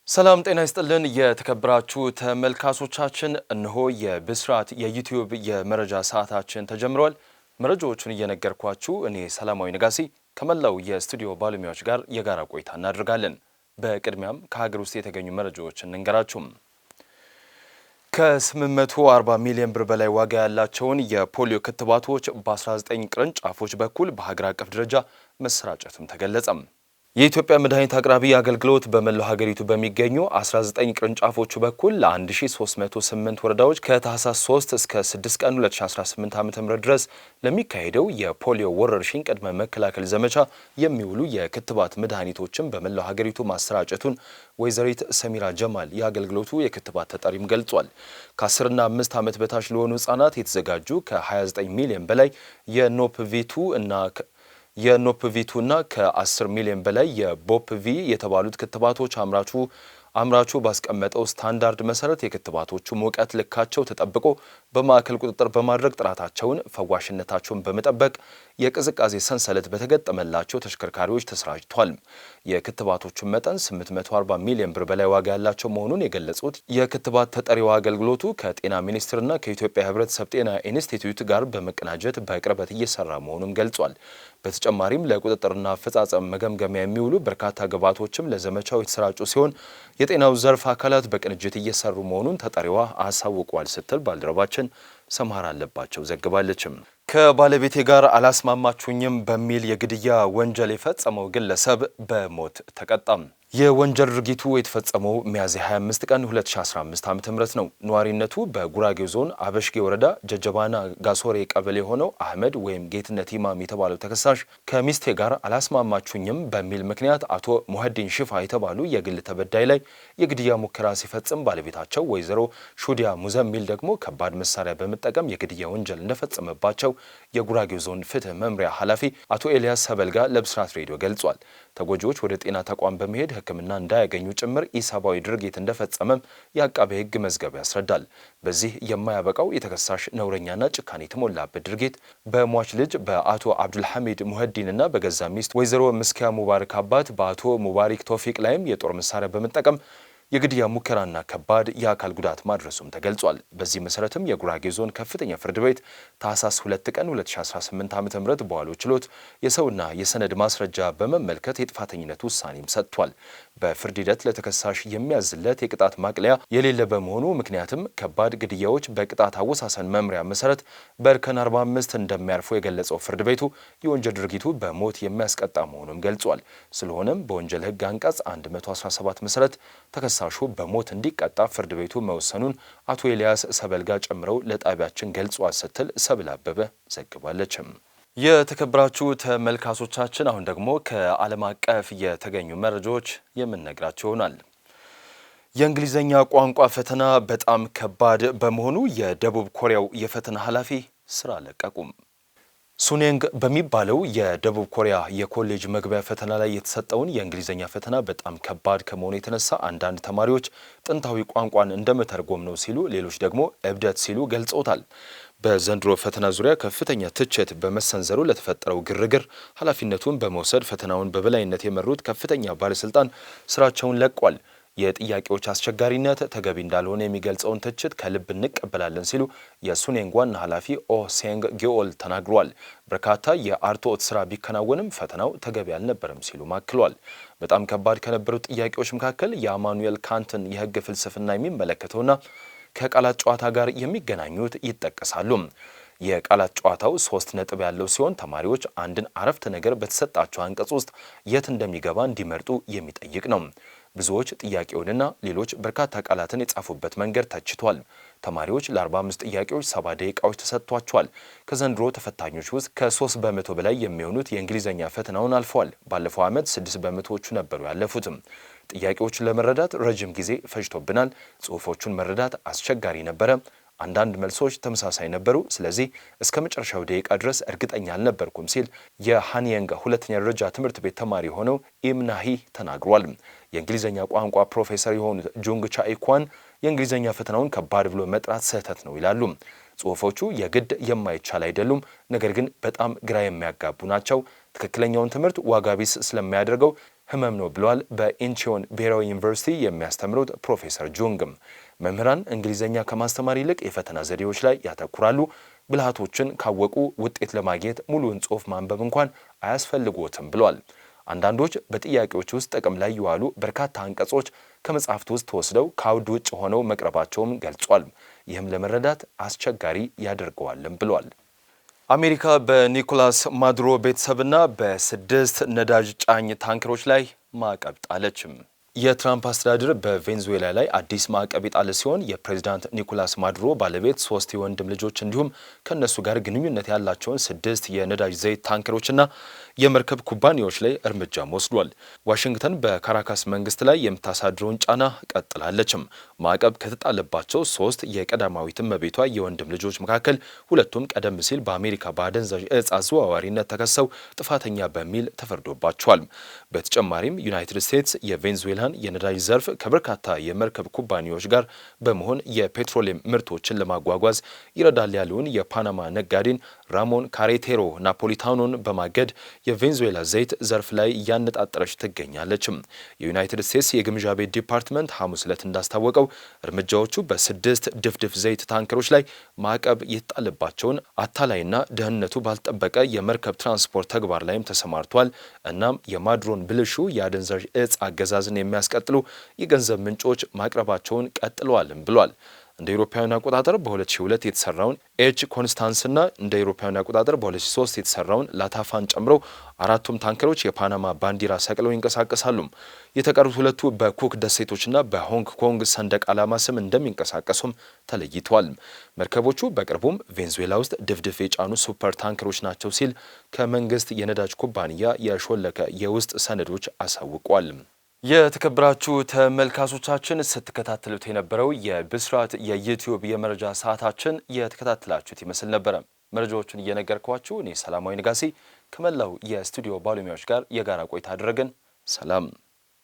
ሰላም ጤና ይስጥልን የተከበራችሁ ተመልካቾቻችን፣ እነሆ የብስራት የዩቲዩብ የመረጃ ሰዓታችን ተጀምሯል። መረጃዎቹን እየነገርኳችሁ እኔ ሰላማዊ ነጋሲ ከመላው የስቱዲዮ ባለሙያዎች ጋር የጋራ ቆይታ እናደርጋለን። በቅድሚያም ከሀገር ውስጥ የተገኙ መረጃዎችን እንንገራችሁ። ከ840 ሚሊዮን ብር በላይ ዋጋ ያላቸውን የፖሊዮ ክትባቶች በ19 ቅርንጫፎች በኩል በሀገር አቀፍ ደረጃ መሰራጨቱም ተገለጸም። የኢትዮጵያ መድኃኒት አቅራቢ አገልግሎት በመላው ሀገሪቱ በሚገኙ 19 ቅርንጫፎቹ በኩል ለ1308 ወረዳዎች ከታህሳስ 3 እስከ 6 ቀን 2018 ዓ.ም ድረስ ለሚካሄደው የፖሊዮ ወረርሽኝ ቅድመ መከላከል ዘመቻ የሚውሉ የክትባት መድኃኒቶችን በመላው ሀገሪቱ ማሰራጨቱን ወይዘሪት ሰሚራ ጀማል የአገልግሎቱ የክትባት ተጠሪም ገልጿል። ከ10ና 5 ዓመት በታች ለሆኑ ህጻናት የተዘጋጁ ከ29 ሚሊዮን በላይ የኖፕቪቱ እና ከ10 ሚሊዮን በላይ የቦፕቪ የተባሉት ክትባቶች አምራቹ ባስቀመጠው ስታንዳርድ መሰረት የክትባቶቹ ሙቀት ልካቸው ተጠብቆ በማዕከል ቁጥጥር በማድረግ ጥራታቸውን፣ ፈዋሽነታቸውን በመጠበቅ የቅዝቃዜ ሰንሰለት በተገጠመላቸው ተሽከርካሪዎች ተሰራጭቷል። የክትባቶቹን መጠን 840 ሚሊዮን ብር በላይ ዋጋ ያላቸው መሆኑን የገለጹት የክትባት ተጠሪው አገልግሎቱ ከጤና ሚኒስቴርና ከኢትዮጵያ ሕብረተሰብ ጤና ኢንስቲትዩት ጋር በመቀናጀት በቅርበት እየሰራ መሆኑን ገልጿል። በተጨማሪም ለቁጥጥርና አፈጻጸም መገምገሚያ የሚውሉ በርካታ ግብዓቶችም ለዘመቻው የተሰራጩ ሲሆን የጤናው ዘርፍ አካላት በቅንጅት እየሰሩ መሆኑን ተጠሪዋ አሳውቋል ስትል ባልደረባችን ሰማራ አለባቸው ዘግባለችም። ከባለቤቴ ጋር አላስማማችሁኝም በሚል የግድያ ወንጀል የፈጸመው ግለሰብ በሞት ተቀጣም። የወንጀል ድርጊቱ የተፈጸመው ሚያዝያ 25 ቀን 2015 ዓ.ም ነው። ነዋሪነቱ በጉራጌው ዞን አበሽጌ ወረዳ ጀጀባና ጋሶሬ ቀበሌ የሆነው አህመድ ወይም ጌትነት ኢማም የተባለው ተከሳሽ ከሚስቴ ጋር አላስማማችሁኝም በሚል ምክንያት አቶ ሙሀዲን ሽፋ የተባሉ የግል ተበዳይ ላይ የግድያ ሙከራ ሲፈጽም ባለቤታቸው ወይዘሮ ሹዲያ ሙዘሚል ደግሞ ከባድ መሳሪያ በመጠቀም የግድያ ወንጀል እንደፈጸመባቸው የጉራጌው ዞን ፍትህ መምሪያ ኃላፊ አቶ ኤልያስ ሰበልጋ ለብስራት ሬዲዮ ገልጿል። ተጎጂዎች ወደ ጤና ተቋም በመሄድ ሕክምና እንዳያገኙ ጭምር ኢሰብአዊ ድርጊት እንደፈጸመም የአቃቤ ሕግ መዝገብ ያስረዳል። በዚህ የማያበቃው የተከሳሽ ነውረኛና ጭካኔ የተሞላበት ድርጊት በሟች ልጅ በአቶ አብዱልሐሚድ ሙሀዲንና በገዛ ሚስት ወይዘሮ ምስኪያ ሙባረክ አባት በአቶ ሙባሪክ ቶፊቅ ላይም የጦር መሳሪያ በመጠቀም የግድያ ሙከራና ከባድ የአካል ጉዳት ማድረሱም ተገልጿል። በዚህ መሰረትም የጉራጌ ዞን ከፍተኛ ፍርድ ቤት ታህሳስ 2 ቀን 2018 ዓ.ም በዋለው ችሎት የሰውና የሰነድ ማስረጃ በመመልከት የጥፋተኝነት ውሳኔም ሰጥቷል። በፍርድ ሂደት ለተከሳሽ የሚያዝለት የቅጣት ማቅለያ የሌለ በመሆኑ ምክንያትም ከባድ ግድያዎች በቅጣት አወሳሰን መምሪያ መሰረት በእርከን 45 እንደሚያርፉ የገለጸው ፍርድ ቤቱ የወንጀል ድርጊቱ በሞት የሚያስቀጣ መሆኑን ገልጿል። ስለሆነም በወንጀል ሕግ አንቀጽ 117 መሰረት ተከሳሹ በሞት እንዲቀጣ ፍርድ ቤቱ መወሰኑን አቶ ኤልያስ ሰበልጋ ጨምረው ለጣቢያችን ገልጿል ስትል ሰብል አበበ ዘግባለችም። የተከበራችሁ ተመልካቾቻችን አሁን ደግሞ ከዓለም አቀፍ የተገኙ መረጃዎች የምንነግራችሁ ይሆናል። የእንግሊዝኛ ቋንቋ ፈተና በጣም ከባድ በመሆኑ የደቡብ ኮሪያው የፈተና ኃላፊ ስራ ለቀቁም። ሱኔንግ በሚባለው የደቡብ ኮሪያ የኮሌጅ መግቢያ ፈተና ላይ የተሰጠውን የእንግሊዝኛ ፈተና በጣም ከባድ ከመሆኑ የተነሳ አንዳንድ ተማሪዎች ጥንታዊ ቋንቋን እንደመተርጎም ነው ሲሉ፣ ሌሎች ደግሞ እብደት ሲሉ ገልጸውታል። በዘንድሮ ፈተና ዙሪያ ከፍተኛ ትችት በመሰንዘሩ ለተፈጠረው ግርግር ኃላፊነቱን በመውሰድ ፈተናውን በበላይነት የመሩት ከፍተኛ ባለስልጣን ስራቸውን ለቋል። የጥያቄዎች አስቸጋሪነት ተገቢ እንዳልሆነ የሚገልጸውን ትችት ከልብ እንቀበላለን ሲሉ የሱኔንግ ዋና ኃላፊ ኦ ሴንግ ጊኦል ተናግሯል። በርካታ የአርትዖት ስራ ቢከናወንም ፈተናው ተገቢ አልነበረም ሲሉ አክሏል። በጣም ከባድ ከነበሩት ጥያቄዎች መካከል የአማኑኤል ካንትን የህግ ፍልስፍና የሚመለከተውና ከቃላት ጨዋታ ጋር የሚገናኙት ይጠቀሳሉ። የቃላት ጨዋታው 3 ነጥብ ያለው ሲሆን ተማሪዎች አንድን አረፍተ ነገር በተሰጣቸው አንቀጽ ውስጥ የት እንደሚገባ እንዲመርጡ የሚጠይቅ ነው። ብዙዎች ጥያቄውንና ሌሎች በርካታ ቃላትን የጻፉበት መንገድ ተችቷል። ተማሪዎች ለ45 ጥያቄዎች 70 ደቂቃዎች ተሰጥቷቸዋል። ከዘንድሮ ተፈታኞች ውስጥ ከ3 በመቶ በላይ የሚሆኑት የእንግሊዝኛ ፈተናውን አልፈዋል። ባለፈው ዓመት 6 በመቶዎቹ ነበሩ ያለፉትም። ጥያቄዎቹን ለመረዳት ረጅም ጊዜ ፈጅቶብናል። ጽሑፎቹን መረዳት አስቸጋሪ ነበረ። አንዳንድ መልሶች ተመሳሳይ ነበሩ። ስለዚህ እስከ መጨረሻው ደቂቃ ድረስ እርግጠኛ አልነበርኩም ሲል የሃኒየንግ ሁለተኛ ደረጃ ትምህርት ቤት ተማሪ ሆነው ኢምናሂ ተናግሯል። የእንግሊዝኛ ቋንቋ ፕሮፌሰር የሆኑት ጁንግ ቻኢኳን የእንግሊዝኛ ፈተናውን ከባድ ብሎ መጥራት ስህተት ነው ይላሉ። ጽሑፎቹ የግድ የማይቻል አይደሉም፣ ነገር ግን በጣም ግራ የሚያጋቡ ናቸው። ትክክለኛውን ትምህርት ዋጋ ቢስ ስለሚያደርገው ህመም ነው ብሏል። በኢንቺዮን ብሔራዊ ዩኒቨርሲቲ የሚያስተምሩት ፕሮፌሰር ጁንግም መምህራን እንግሊዝኛ ከማስተማር ይልቅ የፈተና ዘዴዎች ላይ ያተኩራሉ። ብልሃቶችን ካወቁ ውጤት ለማግኘት ሙሉውን ጽሑፍ ማንበብ እንኳን አያስፈልጎትም ብሏል። አንዳንዶች በጥያቄዎች ውስጥ ጥቅም ላይ የዋሉ በርካታ አንቀጾች ከመጽሐፍት ውስጥ ተወስደው ከአውድ ውጭ ሆነው መቅረባቸውም ገልጿል። ይህም ለመረዳት አስቸጋሪ ያደርገዋልም ብሏል። አሜሪካ በኒኮላስ ማዱሮ ቤተሰብና በ6 ነዳጅ ጫኝ ታንከሮች ላይ ማዕቀብ ጣለችም። የትራምፕ አስተዳደር በቬንዙዌላ ላይ አዲስ ማዕቀብ የጣለ ሲሆን የፕሬዝዳንት ኒኮላስ ማዱሮ ባለቤት 3 የወንድም ልጆች እንዲሁም ከነሱ ጋር ግንኙነት ያላቸውን 6 የነዳጅ ዘይት ታንከሮችና የመርከብ ኩባንያዎች ላይ እርምጃም ወስዷል። ዋሽንግተን በካራካስ መንግስት ላይ የምታሳድረውን ጫና ቀጥላለችም። ማዕቀብ ከተጣለባቸው 3 የቀዳማዊት እመቤቷ የወንድም ልጆች መካከል ሁለቱም ቀደም ሲል በአሜሪካ በአደንዛዥ እጽ አዘዋዋሪነት ተከሰው ጥፋተኛ በሚል ተፈርዶባቸዋል። በተጨማሪም ዩናይትድ ስቴትስ የቬንዙዌላ የነዳጅ ዘርፍ ከበርካታ የመርከብ ኩባንያዎች ጋር በመሆን የፔትሮሊየም ምርቶችን ለማጓጓዝ ይረዳል ያለውን የፓናማ ነጋዴን ራሞን ካሬቴሮ ናፖሊታኖን በማገድ የቬንዙዌላ ዘይት ዘርፍ ላይ እያነጣጠረች ትገኛለች። የዩናይትድ ስቴትስ የግምጃ ቤት ዲፓርትመንት ሐሙስ ዕለት እንዳስታወቀው እርምጃዎቹ በ6 ድፍድፍ ዘይት ታንከሮች ላይ ማዕቀብ የተጣለባቸውን አታላይና ደህንነቱ ባልጠበቀ የመርከብ ትራንስፖርት ተግባር ላይም ተሰማርቷል። እናም የማዱሮን ብልሹ የአደንዛዥ እጽ አገዛዝን የሚያስቀጥሉ የገንዘብ ምንጮች ማቅረባቸውን ቀጥለዋልም ብሏል። እንደ አውሮፓውያን አቆጣጠር በ2002 የተሰራውን ኤች ኮንስታንስና እንደ አውሮፓውያን አቆጣጠር በ2003 የተሰራውን ላታፋን ጨምሮ 4ቱም ታንከሮች የፓናማ ባንዲራ ሰቅለው ይንቀሳቀሳሉ። የተቀሩት 2ቱ በኩክ ደሴቶችና በሆንግ ኮንግ ሰንደቅ ዓላማ ስም እንደሚንቀሳቀሱም ተለይተዋል። መርከቦቹ በቅርቡም ቬንዙዌላ ውስጥ ድፍድፍ የጫኑ ሱፐር ታንከሮች ናቸው ሲል ከመንግስት የነዳጅ ኩባንያ የሾለከ የውስጥ ሰነዶች አሳውቋል። የተከበራችሁ ተመልካቾቻችን ስትከታተሉት የነበረው የብስራት የዩቲዩብ የመረጃ ሰዓታችን የተከታተላችሁት ይመስል ነበረ። መረጃዎቹን እየነገርኳችሁ እኔ ሰላማዊ ንጋሴ ከመላው የስቱዲዮ ባለሙያዎች ጋር የጋራ ቆይታ አደረግን። ሰላም።